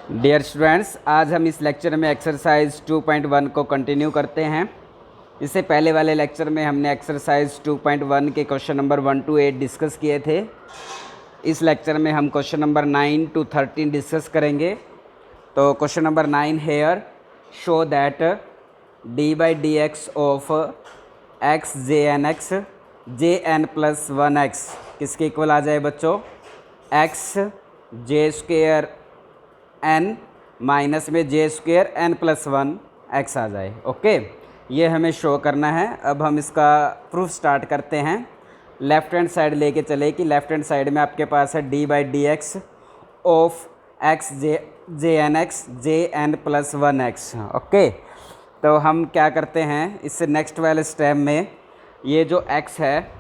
Dear students, आज हम इस लेक्चर में एक्सरसाइज 2.1 को कंटिन्यू करते हैं। इससे पहले वाले लेक्चर में हमने एक्सरसाइज 2.1 के क्वेश्चन नंबर 1 to 8 डिस्कस किए थे। इस लेक्चर में हम क्वेश्चन नंबर 9 to 13 डिस्कस करेंगे। तो question number 9 here show that d by d x of x J n x J n plus 1x किसके इक्वल आ जाए बच्चों? X J square n minus में J square n plus 1x आ जाए। Okay, ये हमें शो करना है। अब हम इसका प्रूफ स्टार्ट करते हैं। लेफ़्ट हैंड साइड लेके चले कि लेफ़्ट हैंड साइड में आपके पास है d by d x of x J n x J n plus 1x। Okay, तो हम क्या करते हैं, इससे नेक्स्ट वाले स्टेप में ये जो x है,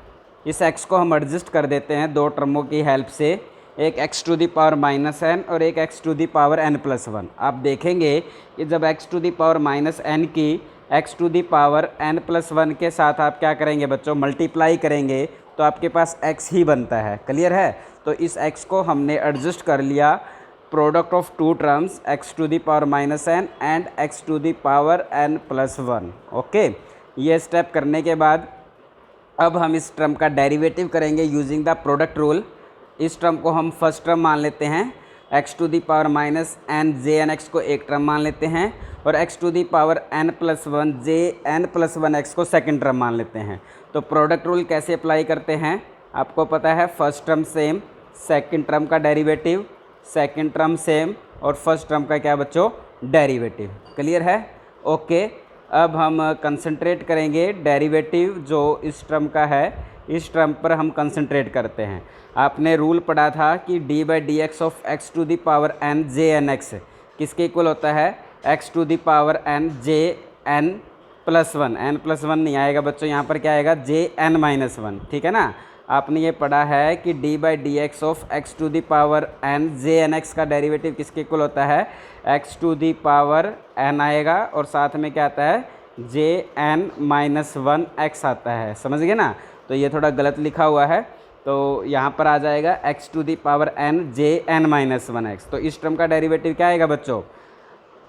इस x को हम एडजस्ट कर देते हैं दो टर्मों की हेल्प से, एक x to the power minus n और एक x to the power n plus 1। आप देखेंगे कि जब x to the power minus n की x to the power n plus 1 के साथ आप क्या करेंगे बच्चों? मल्टीप्लाई करेंगे तो आपके पास x ही बनता है। क्लियर है? तो इस x को हमने एडजस्ट कर लिया product of two terms x to the power minus n and x to the power n plus 1। Okay, ये स्टेप करने के बाद अब हम इस टर्म का डेरिवेटिव करेंगे यूजिंग द प्रोडक्ट रूल। इस टर्म को हम फर्स्ट टर्म मान लेते हैं, x to the power minus n j n x को एक टर्म मान लेते हैं और x to the power n plus 1 j n plus 1x को सेकंड टर्म मान लेते हैं। तो प्रोडक्ट रूल कैसे अप्लाई करते हैं आपको पता है, first term same, second term का डेरिवेटिव, सेकंड टर्म सेम और फर्स्ट टर्म का क्या बच्चों? डेरिवेटिव। क्लियर है? ओके, अब हम कंसंट्रेट करेंगे डेरिवेटिव जो इस टर्म का है, इस टर्म पर हम कंसंट्रेट करते हैं। आपने रूल पढ़ा था कि d by d x of x to the power n j n x किसके इक्वल होता है? X to the power n j n plus 1। N plus 1 नहीं आएगा बच्चों, यहाँ पर क्या आएगा? J n minus 1। ठीक है ना? आपने ये पढ़ा है कि d by d x of x to the power n j n x का डेरिवेटिव किसके इक्वल होता है? X to the power n आएगा और साथ में क्या आता है? जे एन माइनस 1x आता है। समझ गए ना? तो ये थोड़ा गलत लिखा हुआ है, तो यहाँ पर आ जाएगा x to the power n j n minus 1x। तो इस टर्म का डेरिवेटिव क्या आएगा बच्चों?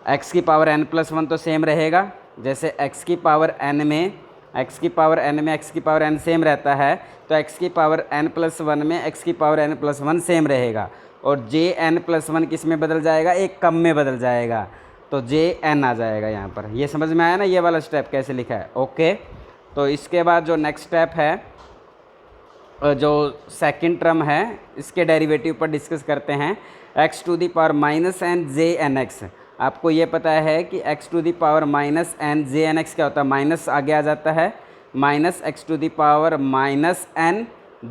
x की पावर n प्लस 1 तो सेम रहेगा, जैसे x की पावर n में x की पावर n सेम रहता है, तो x की पावर n प्लस 1 में x की पावर n प्लस 1 सेम रहेगा और जे एन प्लस 1 किस में बदल जाएगा? एक कम में बदल जाएगा, तो जे एन आ जाएगा यहाँ पर। ये समझ में आया ना ये वाला स्टेप कैसे लिखा है? ओके, तो इसके बाद जो नेक्स्ट स्टेप है, जो सेकंड टर्म है, इसके डेरिवेटिव पर डिस्कस करते हैं। x to the power minus n j n x. आपको ये पता है कि x to the power minus n j n x क्या होता है? माइनस आगे आ जाता है, minus x to the power minus n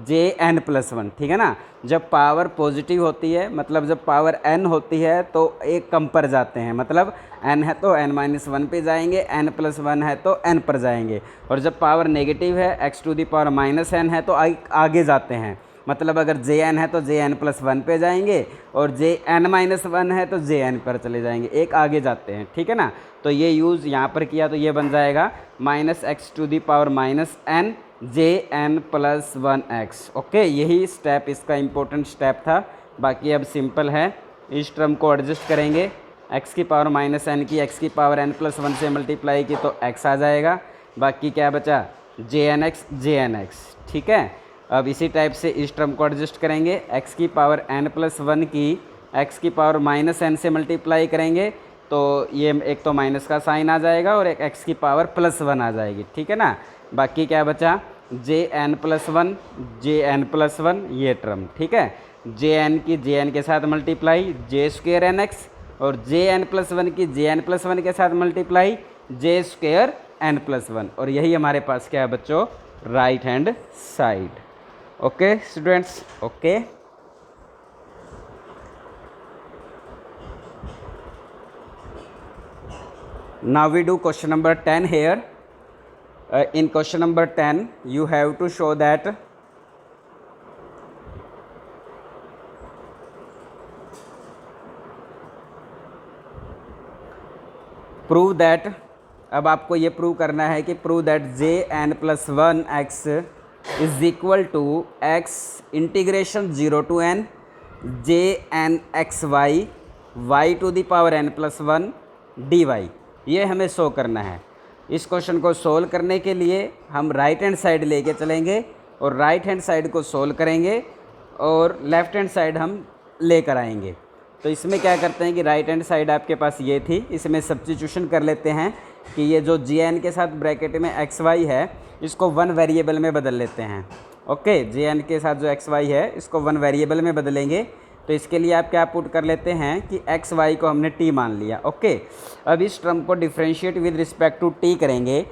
j n plus 1। ठीक है ना? जब पावर पॉजिटिव होती है, मतलब जब पावर n होती है तो एक कम पर जाते हैं, मतलब n है तो n माइनस 1 पे जाएंगे, n प्लस 1 है तो n पर जाएंगे। और जब पावर नेगेटिव है, x to the power minus n है तो आगे जाते हैं, मतलब अगर जे एन है तो जे एन प्लस 1 पे जाएंगे और जे एन माइनस 1 है तो जे एन पर चले जाएंगे, एक आगे जाते हैं। ठीक है ना? तो ये यूज़ यहाँ पर किया तो ये बन जाएगा minus x to the power minus n j n plus 1x। Okay, यही स्टेप इसका इम्पोर्टेंट स्टेप था। बाकी अब सिंपल है, इस टर्म को एडजस्ट करेंगे, x की पावर माइनस एन की x की पावर n प्लस 1 से मल्टीप्लाई की तो x आ जाएगा, बाकी क्या बचा? J n x. ठीक है, अब इसी टाइप से इस टर्म को एडजस्ट करेंगे, x की पावर n प्लस 1 की x की पावर माइनस एन से मल्टीप्लाई करेंगे तो ये एक तो माइनस का साइन आ जाएगा और एक x की पावर प्लस 1 आ जाएगी। ठीक है ना? बाकी क्या बचा? जे एन प्लस 1 ये टर्म। ठीक है, जे एन की जे एन के साथ मल्टीप्लाई जे स्क्वेयर एन एक्स और जे एन प्लस 1 की जे एन प्लस 1 के साथ मल्टीप्लाई जे स्क्वेयर एन प्लस 1। और यही हमारे पास क्या है बच्चों? Right hand side. Okay students, okay. Now we do question number 10 here. In question number 10 you have to show that prove that, अब आपको ये प्रूव करना है कि prove that j n plus 1x is equal to x integration 0 to n j n x y y to the power n plus 1 dy, ये हमें show करना है। इस क्वेश्चन को सोल्व करने के लिए हम राइट हैंड साइड लेके चलेंगे और राइट हैंड साइड को सोल्व करेंगे और लेफ़्ट हैंड साइड हम लेकर आएंगे। तो इसमें क्या करते हैं कि राइट हैंड साइड आपके पास ये थी, इसमें सब्स्टिट्यूशन कर लेते हैं कि ये जो jn के साथ ब्रैकेट में xy है इसको 1 वेरिएबल में बदल लेते हैं। ओके, jn के साथ जो xy है इसको 1 वेरिएबल में बदलेंगे। तो इसके लिए आप क्या पुट कर लेते हैं कि xy को हमने t मान लिया। ओके, अब इस टर्म को differentiate with respect to t करेंगे।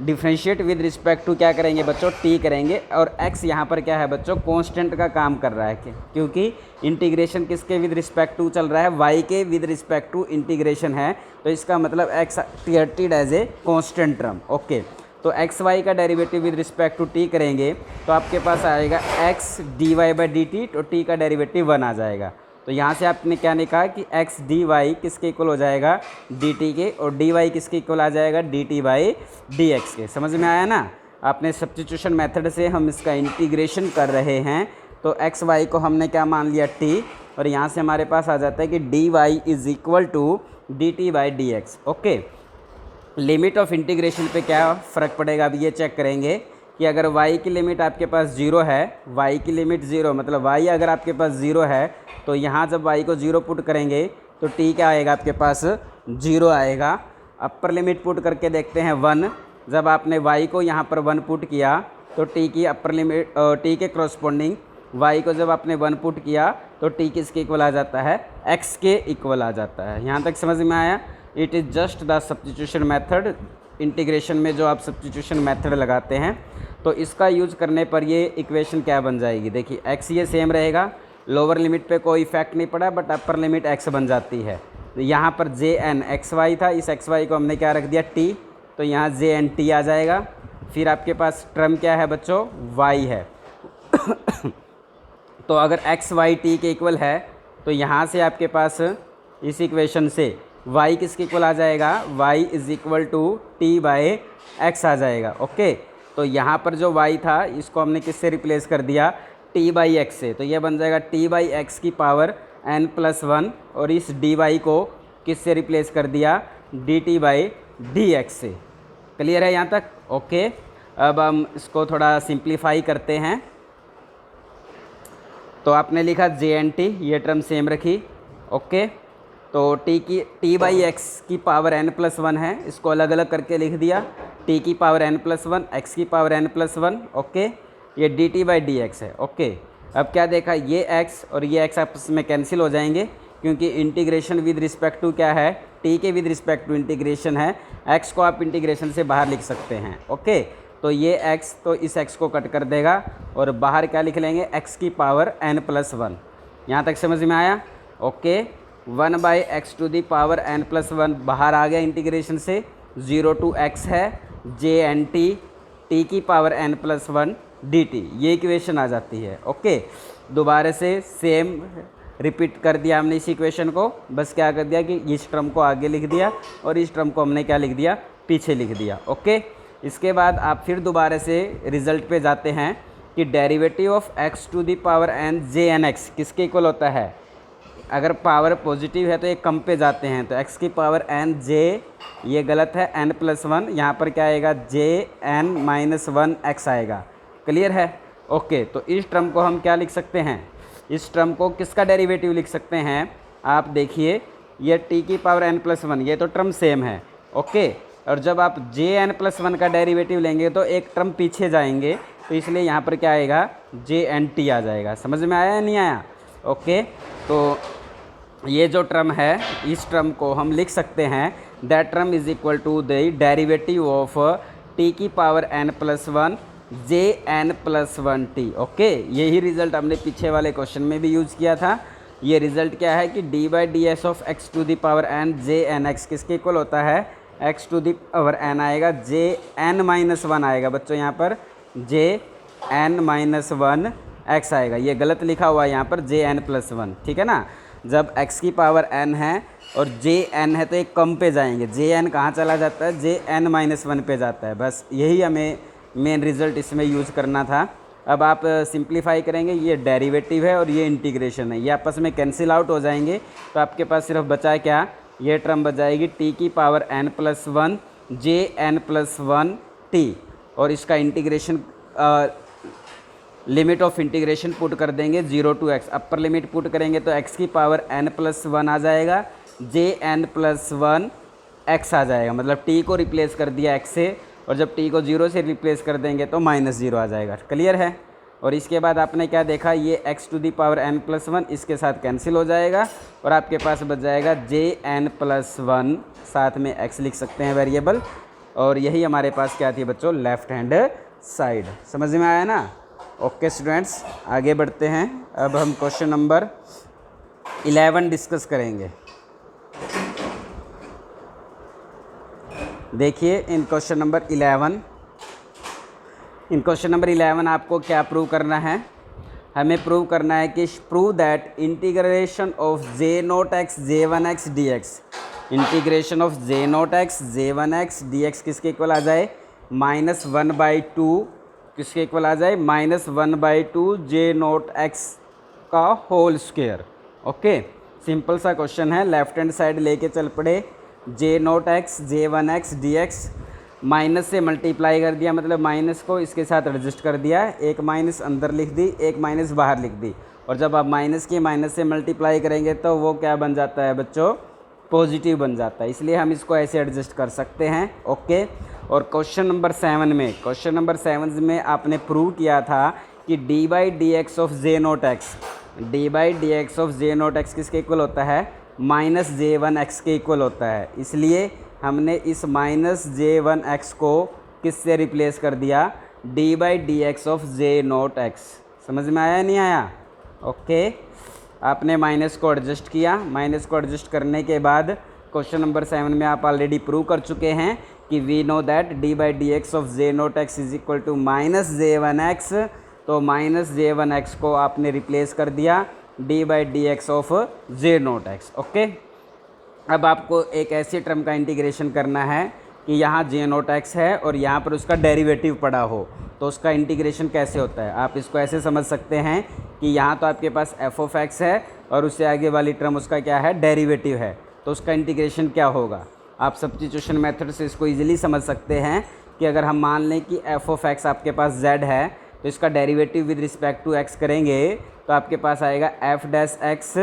डिफ्रेंशिएट विद रिस्पेक्ट टू क्या करेंगे बच्चों, t करेंगे। और x यहाँ पर क्या है बच्चों, कांस्टेंट का काम कर रहा है क्योंकि इंटीग्रेशन किसके विद रिस्पेक्ट टू चल रहा है, y के विद रिस्पेक्ट टू इंटीग्रेशन है। तो इसका मतलब x treated as a constant term. Okay, तो एक्स वाई का derivative with respect to t करेंगे तो आपके पास आएगा x dy/dt, तो t का डेरिवेटिव 1 आ जाएगा। तो यहाँ से आपने क्या लिखा कि x dy किसके इक्वल हो जाएगा, dt के, और dy किसके इक्वल आ जाएगा, dt/dx के। समझ में आया ना। आपने सब्स्टिट्यूशन मेथड से हम इसका इंटीग्रेशन कर रहे हैं। तो एक्स वाई को हमने क्या मान लिया, t, और यहाँ से हमारे पास आ जाता है कि dy is equal to dt/dx। Okay, limit of integration पे क्या फ़र्क पड़ेगा, अब ये चेक करेंगे कि अगर y की लिमिट आपके पास 0 है, y की लिमिट 0 मतलब y अगर आपके पास 0 है तो यहाँ जब y को 0 पुट करेंगे तो t क्या आएगा आपके पास, 0 आएगा। अपर लिमिट पुट करके देखते हैं 1, जब आपने y को यहाँ पर 1 पुट किया तो t की अपर लिमिट t के करस्पॉन्डिंग y को जब आपने 1 पुट किया तो t किसके इक्वल आ जाता है, x के इक्वल आ जाता है। यहाँ तक समझ में आया। It is just the substitution method. Integration में जो आप सब्स्टिट्यूशन मेथड लगाते हैं तो इसका यूज करने पर ये इक्वेशन क्या बन जाएगी, देखिए x ये सेम रहेगा, लोअर लिमिट पे कोई इफेक्ट नहीं पड़ा, बट अपर लिमिट x बन जाती है। यहाँ पर jn xy था, इस xy को हमने क्या रख दिया, t, तो यहाँ jnt आ जाएगा। फिर आपके पास टर्म क्या है बच्चों, y है। तो अगर x y t के इक्वल है तो यहाँ से आपके पास इस इक्वेशन से y किसके इक्वल आ जाएगा, y is equal to t/x आ जाएगा। ओके, तो यहाँ पर जो y था इसको हमने किससे रिप्लेस कर दिया, t/x से। तो ये बन जाएगा t/x की पावर n+1, और इस dy को किससे रिप्लेस कर दिया, dt/dx से। क्लियर है यहाँ तक। ओके, अब हम इसको थोड़ा सिंप्लीफाई करते हैं। तो आपने लिखा jnt, ये टर्म सेम रखी। ओके, तो t/x की पावर n+1 है, इसको अलग अलग करके लिख दिया, t की पावर n+1, x की पावर n+1। ओके, ये dt/dx है। ओके, अब क्या देखा, ये x और ये x आपस में कैंसिल हो जाएंगे क्योंकि इंटीग्रेशन विद रिस्पेक्ट टू क्या है, t के विद रिस्पेक्ट टू इंटीग्रेशन है। x को आप इंटीग्रेशन से बाहर लिख सकते हैं। ओके, तो ये x तो इस x को कट कर देगा और बाहर क्या लिख लेंगे, x की पावर n+1। यहाँ तक समझ में आया। Okay, 1/x to the power n+1 बाहर आ गया इंटीग्रेशन से, 0 to x है, jnt t की पावर n+1 dt, ये इक्वेशन आ जाती है। ओके, दोबारा से सेम रिपीट कर दिया हमने इस इक्वेशन को, बस क्या कर दिया कि इस टर्म को आगे लिख दिया और इस टर्म को हमने क्या लिख दिया, पीछे लिख दिया। ओके, इसके बाद आप फिर दोबारा से रिज़ल्ट पे जाते हैं कि derivative of x to the power n jnx किसके इक्वल होता है। अगर पावर पॉजिटिव है तो एक कम पे जाते हैं, तो x की पावर n j, ये गलत है, n+1, यहाँ पर क्या आएगा, jn-1x आएगा। क्लियर है। ओके, तो इस टर्म को हम क्या लिख सकते हैं, इस टर्म को किसका डेरिवेटिव लिख सकते हैं, आप देखिए ये t की पावर n+1, ये तो टर्म सेम है। ओके, और जब आप jn+1 का डेरिवेटिव लेंगे तो एक टर्म पीछे जाएंगे, तो इसलिए यहाँ पर क्या आएगा, jnt आ जाएगा। समझ में आया या नहीं आया। ओके, तो ये जो टर्म है इस टर्म को हम लिख सकते हैं, that term is equal to the derivative of t की पावर n+1 jn+1t। ओके, यही रिज़ल्ट हमने पीछे वाले क्वेश्चन में भी यूज़ किया था। ये रिज़ल्ट क्या है कि d/ds of x to the power n jnx किसके इक्वल होता है, x to the power n आएगा, jn-1 आएगा बच्चों, यहाँ पर jn-1x आएगा। ये गलत लिखा हुआ है यहाँ पर jn+1, ठीक है ना। जब x की पावर n है और jn है तो एक कम पे जाएंगे, jn कहाँ चला जाता है, jn-1 पे जाता है। बस यही हमें मेन रिज़ल्ट इसमें यूज़ करना था। अब आप सिंप्लीफाई करेंगे, ये डेरिवेटिव है और ये इंटीग्रेशन है, ये आपस में कैंसिल आउट हो जाएंगे। तो आपके पास सिर्फ बचा क्या, ये टर्म बच जाएगी टी की पावर n+1 jn+1 t, और इसका integration limit of integration put कर देंगे 0 to x। Upper limit put करेंगे तो x की पावर n+1 आ जाएगा, jn+1 x आ जाएगा, मतलब t को रिप्लेस कर दिया x से, और जब t को 0 से रिप्लेस कर देंगे तो -0 आ जाएगा। क्लियर है। और इसके बाद आपने क्या देखा, ये x⁻n+1 इसके साथ कैंसिल हो जाएगा और आपके पास बच जाएगा jn+1, साथ में x लिख सकते हैं वेरिएबल, और यही हमारे पास क्या थी बच्चों, लेफ्ट हैंड साइड। समझ में आया ना। ओके स्टूडेंट्स, आगे बढ़ते हैं। अब हम क्वेश्चन नंबर 11 डिस्कस करेंगे। देखिए इन क्वेश्चन नंबर 11 आपको क्या प्रूव करना है, हमें प्रूव करना है कि prove that integration of j0x j1x dx, integration of j0x j1x dx किसके इक्वल आ जाए, -1/2, किसके इक्वल आ जाए, -1/2 j0x का होल स्क्वायर। ओके, सिंपल सा क्वेश्चन है, लेफ्ट हैंड साइड लेके चल पड़े, j0x j1x dx, माइनस से मल्टीप्लाई कर दिया, मतलब माइनस को इसके साथ एडजस्ट कर दिया, एक माइनस अंदर लिख दी, एक माइनस बाहर लिख दी, और जब आप माइनस की माइनस से मल्टीप्लाई करेंगे तो वो क्या बन जाता है बच्चों, पॉजिटिव बन जाता है, इसलिए हम इसको ऐसे एडजस्ट कर सकते हैं। ओके, और क्वेश्चन नंबर 7 में आपने प्रूव किया था कि d/dx ऑफ j0x किसके इक्वल होता है, -j1x के इक्वल होता है, इसलिए हमने इस -j1x को किससे रिप्लेस कर दिया, d/dx ऑफ j0x। समझ में आया नहीं आया। ओके, आपने माइनस को एडजस्ट किया, माइनस को एडजस्ट करने के बाद क्वेश्चन नंबर 7 में आप ऑलरेडी प्रूव कर चुके हैं कि we know that d/dx of j0x is equal to -j1x, तो -j1x को आपने रिप्लेस कर दिया d/dx ऑफ j0x। ओके, अब आपको एक ऐसे टर्म का इंटीग्रेशन करना है कि यहाँ j0x है और यहाँ पर उसका डेरिवेटिव पड़ा हो, तो उसका इंटीग्रेशन कैसे होता है, आप इसको ऐसे समझ सकते हैं कि यहाँ तो आपके पास f(x) है और उससे आगे वाली टर्म उसका क्या है, डेरिवेटिव है, तो उसका इंटीग्रेशन क्या होगा। आप सब्स्टिट्यूशन मेथड से इसको ईजिली समझ सकते हैं कि अगर हम मान लें कि f(x) आपके पास z है, तो इसका derivative with respect to x करेंगे तो आपके पास आएगा f(x)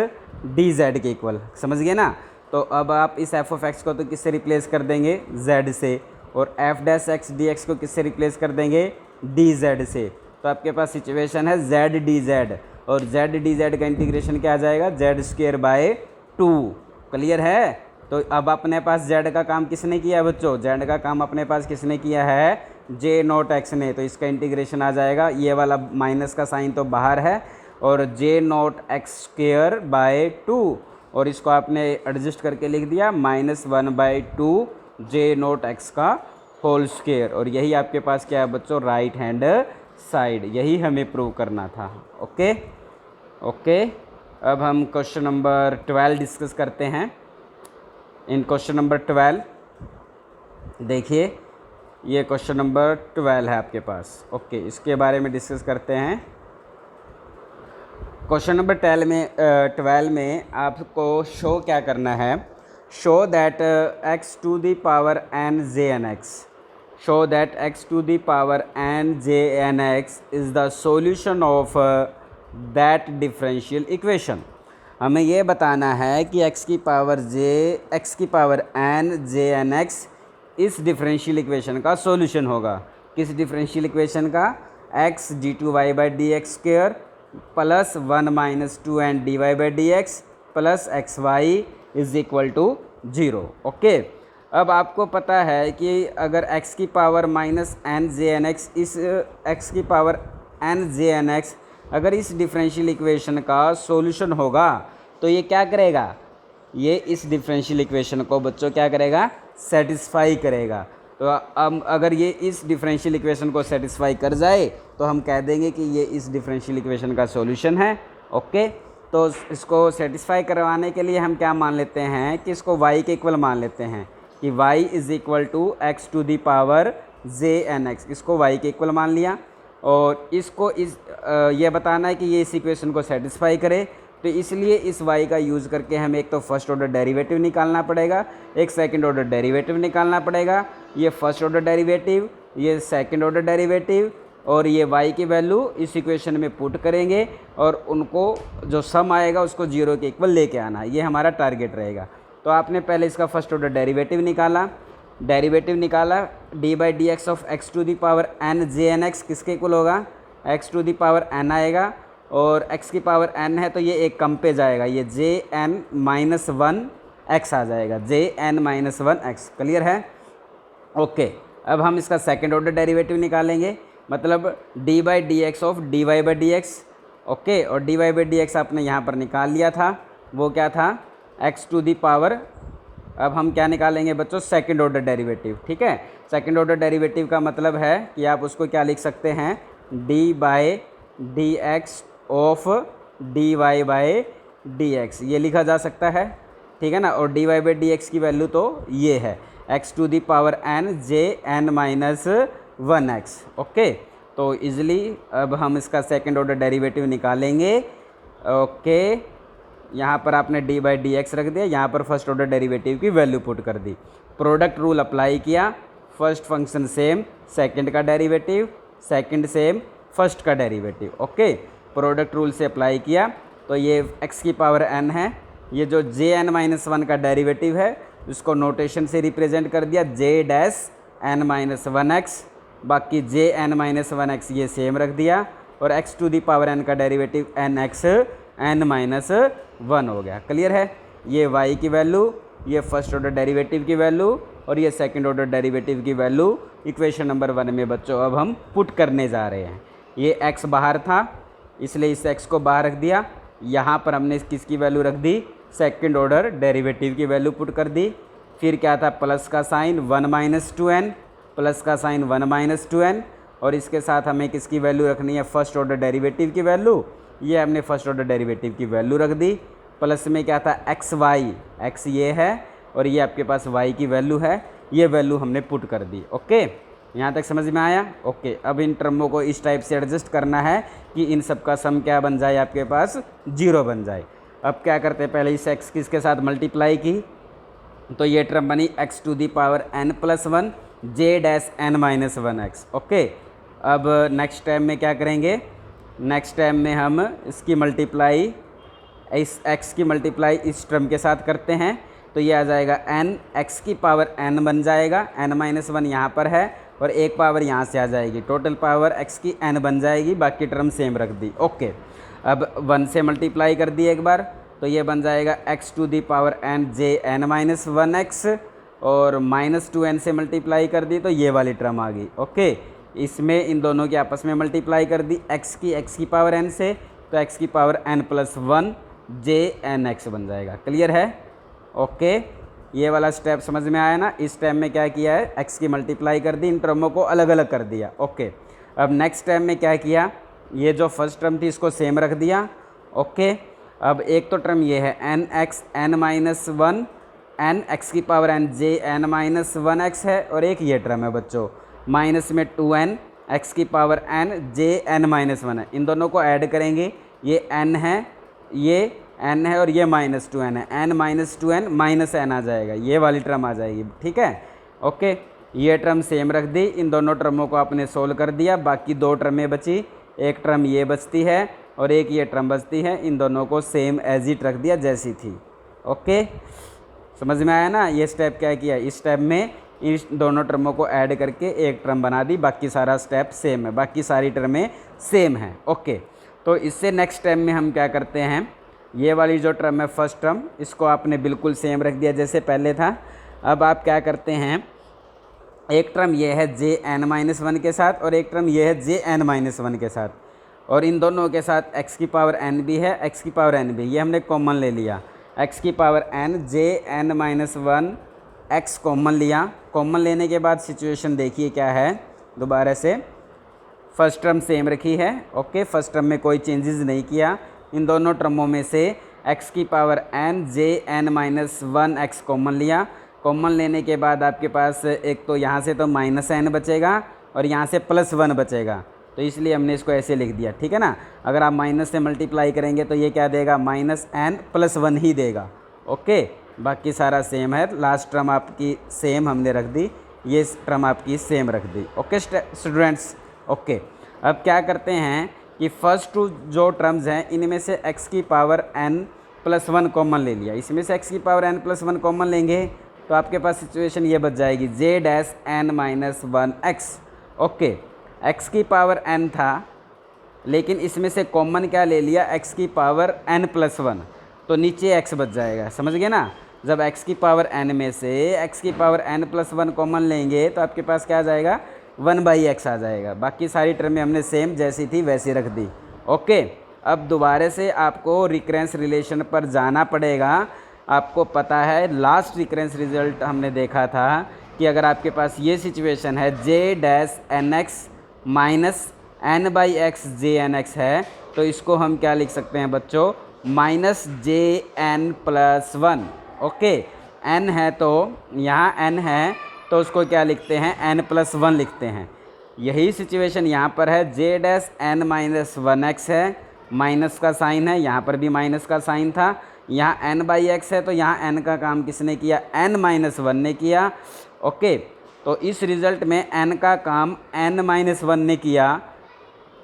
dz के इक्वल। समझ गए ना। तो अब आप इस f(x) को तो किससे रिप्लेस कर देंगे, z से, और f(x) dx को किससे रिप्लेस कर देंगे, dz से। तो आपके पास सिचुएशन है z dz, और z dz का इंटीग्रेशन क्या आ जाएगा, z²/2। क्लियर है। तो अब अपने पास z का काम किसने किया बच्चों, z का काम अपने पास किसने किया है, j0x ने, तो इसका इंटीग्रेशन आ जाएगा, ये वाला माइनस का साइन तो बाहर है, और j0x²/2, और इसको आपने एडजस्ट करके लिख दिया -1/2 j0x का होल स्क्वायर, और यही आपके पास क्या है बच्चों, राइट हैंड साइड, यही हमें प्रूव करना था। ओके ओके, अब हम क्वेश्चन नंबर 12 डिस्कस करते हैं। इन क्वेश्चन नंबर 12 देखिए, ये क्वेश्चन नंबर 12 है आपके पास। ओके, इसके बारे में डिस्कस करते हैं। क्वेश्चन नंबर 12 में आपको शो क्या करना है, show that x⁻n jnx, show that x⁻n jnx is the solution of that differential equation. हमें ये बताना है कि x⁻n jnx इस डिफरेंशियल इक्वेशन का सॉल्यूशन होगा। किस डिफरेंशियल इक्वेशन का, x d2y/dx² plus 1 - 2n dy/dx plus xy is equal to 0। Okay, अब आपको पता है कि अगर x⁻n jnx इस x⁻n jnx अगर इस डिफरेंशियल इक्वेशन का सॉल्यूशन होगा तो ये क्या करेगा, ये इस डिफरेंशियल इक्वेशन को बच्चों क्या करेगा, सेटिस्फाई करेगा। तो अब अगर ये इस डिफरेंशियल इक्वेशन को सेटिस्फाई कर जाए तो हम कह देंगे कि ये इस डिफरेंशियल इक्वेशन का सॉल्यूशन है। ओके, तो इसको सेटिस्फाई करवाने के लिए हम क्या मान लेते हैं कि इसको y के इक्वल मान लेते हैं कि y is equal to x⁻jnx, इसको y के इक्वल मान लिया। और इसको ये बताना है कि ये इस इक्वेशन को सेटिस्फाई करे। तो इसलिए इस y का यूज़ करके हमें एक तो फर्स्ट ऑर्डर डेरिवेटिव निकालना पड़ेगा, एक सेकंड ऑर्डर डेरिवेटिव निकालना पड़ेगा। ये फर्स्ट ऑर्डर डेरिवेटिव, ये सेकंड ऑर्डर डेरिवेटिव और ये y की वैल्यू इस इक्वेशन में पुट करेंगे और उनको जो सम आएगा उसको 0 के इक्वल लेके आना, ये हमारा टारगेट रहेगा। तो आपने पहले इसका फर्स्ट ऑर्डर डेरिवेटिव निकाला, d by d x of x to the power n j n x किसके इक्वल होगा, x to the power n आएगा और x की पावर n है तो ये एक कम पे जाएगा, ये jn-1x आ जाएगा, jn-1x। क्लियर है? ओके। अब हम इसका सेकंड ऑर्डर डेरिवेटिव निकालेंगे, मतलब d by d x of d y by d x. Okay, और d y by d x आपने यहाँ पर निकाल लिया था, वो क्या था, x टू दी पावर। अब हम क्या निकालेंगे बच्चों, सेकंड ऑर्डर डेरिवेटिव। ठीक है, सेकंड ऑर्डर डेरिवेटिव का मतलब है कि आप उसको क्या लिख सकते हैं, d by d x of d y by d x, ये लिखा जा सकता है। ठीक है ना, और d y by d x की वैल्यू तो ये है x to the power n j n minus 1x। Okay, तो इजली अब हम इसका सेकंड ऑर्डर डेरिवेटिव निकालेंगे। ओके, यहाँ पर आपने डी बाई डी एक्स रख दिया, यहाँ पर फर्स्ट ऑर्डर डेरिवेटिव की वैल्यू पुट कर दी, प्रोडक्ट रूल अप्लाई किया, फर्स्ट फंक्शन सेम सेकंड का डेरिवेटिव, सेकंड सेम फर्स्ट का डेरिवेटिव। ओके, प्रोडक्ट रूल से अप्लाई किया तो ये x की पावर n है, ये जो jn-1 का डेरिवेटिव है उसको नोटेशन से रिप्रेजेंट कर दिया j-n-1x, बाकी jn-1x ये सेम रख दिया और x to the power n का डेरिवेटिव nx n-1 हो गया। क्लियर है? ये y की वैल्यू, ये फर्स्ट ऑर्डर डेरिवेटिव की वैल्यू और ये सेकंड ऑर्डर डेरिवेटिव की वैल्यू इक्वेशन नंबर 1 में बच्चों अब हम पुट करने जा रहे हैं। ये x बाहर था इसलिए इस x को बाहर रख दिया, यहाँ पर हमने किसकी वैल्यू रख दी, सेकंड ऑर्डर डेरिवेटिव की वैल्यू पुट कर दी। फिर क्या था, प्लस का साइन 1 माइनस 2n, प्लस का साइन 1 माइनस 2n और इसके साथ हमें किसकी वैल्यू रखनी है, फर्स्ट ऑर्डर डेरिवेटिव की वैल्यू, ये हमने फर्स्ट ऑर्डर डेरिवेटिव की वैल्यू रख दी। प्लस में क्या था, एक्स वाई, एक्स ये है और ये आपके पास y की वैल्यू है, ये वैल्यू हमने पुट कर दी। ओके, यहाँ तक समझ में आया? ओके, अब इन टर्मों को इस टाइप से एडजस्ट करना है कि इन सब का सम क्या बन जाए, आपके पास 0 बन जाए। अब क्या करते हैं, पहले इस x किसके साथ मल्टीप्लाई की तो ये टर्म बनी x to the power n plus 1 j-n-1x। Okay, अब नेक्स्ट टाइम में क्या करेंगे, नेक्स्ट टाइम में हम इसकी मल्टीप्लाई, इस x की मल्टीप्लाई इस टर्म के साथ करते हैं तो ये आ जाएगा n, x की पावर n बन जाएगा, n-1 यहाँ पर है और एक पावर यहाँ से आ जाएगी, टोटल पावर x की n बन जाएगी, बाकी टर्म सेम रख दी। ओके, अब 1 से मल्टीप्लाई कर दी एक बार तो ये बन जाएगा x to the power n j-n-1x और -2n से मल्टीप्लाई कर दी तो ये वाली टर्म आ गई। ओके, इसमें इन दोनों की आपस में मल्टीप्लाई कर दी x की पावर n से तो x की पावर n प्लस 1 j-n-x बन जाएगा। क्लियर है? ओके, ये वाला स्टेप समझ में आया ना। इस टाइम में क्या किया है, x की मल्टीप्लाई कर दी, इन टर्मों को अलग अलग कर दिया। ओके, अब नेक्स्ट टाइम में क्या किया, ये जो फर्स्ट टर्म थी इसको सेम रख दिया। ओके, अब एक तो टर्म ये है n(x n-1), n(x की पावर n j-n-1x) है और एक ये टर्म है बच्चों माइनस में 2n x की पावर n j-n-1 है। इन दोनों को ऐड करेंगे, ये n है, ये n है और ये -2n है, n-2n माइनस n आ जाएगा, ये वाली टर्म आ जाएगी। ठीक है? ओके, ये टर्म सेम रख दी, इन दोनों टर्मों को आपने सोल्व कर दिया, बाकी 2 टर्में बची, एक टर्म ये बचती है और एक ये टर्म बचती है, इन दोनों को सेम एज इट रख दिया जैसी थी। ओके, समझ में आया ना। ये स्टेप क्या किया, इस स्टेप में इस दोनों टर्मों को ऐड करके एक टर्म बना दी, बाकी सारा स्टेप सेम है, बाकी सारी टर्में सेम हैं। ओके, तो इससे नेक्स्ट टाइम में हम क्या करते हैं, ये वाली जो टर्म है फर्स्ट टर्म, इसको आपने बिल्कुल सेम रख दिया जैसे पहले था। अब आप क्या करते हैं, एक टर्म ये है jn-1 के साथ और एक टर्म ये है jn-1 के साथ, और इन दोनों के साथ x की पावर n भी है, x की पावर n भी, ये हमने कॉमन ले लिया, x की power n jn-1 x common लिया। कॉमन लेने के बाद सिचुएशन देखिए क्या है, दोबारा से फर्स्ट टर्म सेम रखी है। ओके, फर्स्ट टर्म में कोई चेंजेस नहीं किया, इन दोनों टर्मों में से x की पावर n jn-1x कॉमन लिया। कॉमन लेने के बाद आपके पास एक तो यहाँ से तो -n बचेगा और यहाँ से +1 बचेगा, तो इसलिए हमने इसको ऐसे लिख दिया, ठीक है ना। अगर आप माइनस से मल्टीप्लाई करेंगे तो ये क्या देगा, -n+1 ही देगा। ओके, बाकी सारा सेम है, लास्ट टर्म आपकी सेम हमने रख दी, ये टर्म आपकी सेम रख दी। Okay students, okay. अब क्या करते हैं कि फर्स्ट टू जो टर्म्स हैं इनमें से x की पावर n+1 कॉमन ले लिया, इसमें से x की पावर n+1 कॉमन लेंगे तो आपके पास सिचुएशन ये बच जाएगी z-n-1x। ओके, x की पावर n था लेकिन इसमें से कॉमन क्या ले लिया, x की पावर n+1, तो नीचे x बच जाएगा, समझ गए ना। जब x की पावर n में से x की पावर n+1 कॉमन लेंगे तो आपके पास क्या आ जाएगा, 1/x आ जाएगा। बाकी सारी टर्में हमने सेम जैसी थी वैसी रख दी। ओके, अब दोबारा से आपको रिकरेंस रिलेशन पर जाना पड़ेगा। आपको पता है लास्ट रिकरेंस रिजल्ट हमने देखा था कि अगर आपके पास ये सिचुएशन है j-nx माइनस n/x jnx है तो इसको हम क्या लिख सकते हैं बच्चों, -jn+1। ओके, n है तो यहाँ n है तो उसको क्या लिखते हैं, n+1 लिखते हैं। यही सिचुएशन यहाँ पर है, j-n-1x है, माइनस का साइन है, यहाँ पर भी माइनस का साइन था, यहाँ n/x है तो यहाँ n का काम किसने किया, n-1 ने किया। ओके, तो इस रिज़ल्ट में n का काम n-1 ने किया,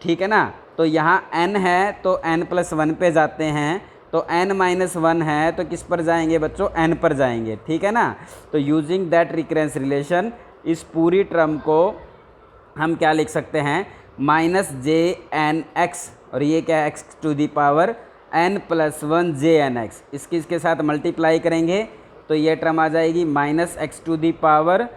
ठीक है ना। तो यहाँ n है तो n+1 पे जाते हैं, तो n-1 है तो किस पर जाएंगे बच्चों, n पर जाएंगे, ठीक है ना। तो यूजिंग दैट रिकरेंस रिलेशन इस पूरी टर्म को हम क्या लिख सकते हैं, -jnx, और ये क्या है, x to the power n+1 jnx। इसके साथ मल्टीप्लाई करेंगे तो ये टर्म आ जाएगी -x to the power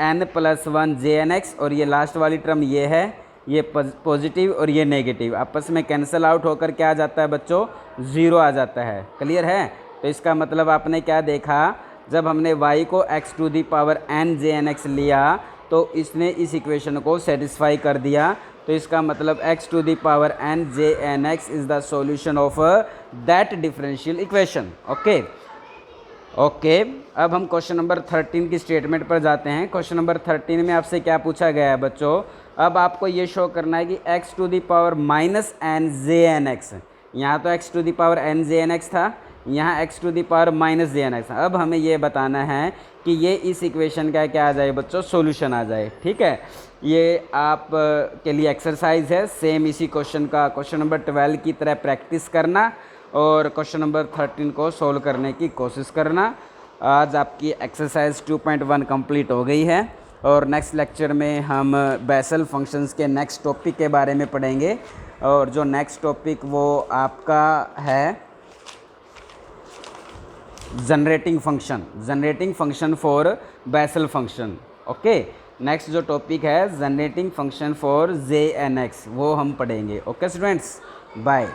n+1 jnx, और ये लास्ट वाली टर्म ये है, ये पॉजिटिव और ये नेगेटिव आपस में कैंसिल आउट होकर क्या आ जाता है बच्चों, 0 आ जाता है। क्लियर है। तो इसका मतलब आपने क्या देखा, जब हमने y को x to the power n jnx लिया तो इसने इस इक्वेशन को सेटिस्फाई कर दिया। तो इसका मतलब x to the power n jnx is the solution of that differential equation. Okay okay, अब हम क्वेश्चन नंबर 13 की स्टेटमेंट पर जाते हैं। क्वेश्चन नंबर 13 में आपसे क्या पूछा गया है बच्चों, अब आपको ये शो करना है कि x to the power -n jnx, यहाँ तो x to the power n jnx था, यहाँ x to the power -jnx। अब हमें ये बताना है कि ये इस इक्वेशन का क्या आ जाए बच्चों, सॉल्यूशन आ जाए। ठीक है, ये आप के लिए एक्सरसाइज है, सेम इसी क्वेश्चन का क्वेश्चन नंबर 12 की तरह प्रैक्टिस करना और क्वेश्चन नंबर 13 को सोल्व करने की कोशिश करना। आज आपकी एक्सरसाइज 2.1 कंप्लीट हो गई है और नेक्स्ट लेक्चर में हम बेसल फंक्शंस के नेक्स्ट टॉपिक के बारे में पढ़ेंगे, और जो नेक्स्ट टॉपिक वो आपका है generating function for Bessel function. Okay, next जो टॉपिक है जनरेटिंग फंक्शन फॉर jnx वो हम पढ़ेंगे। Okay students, bye.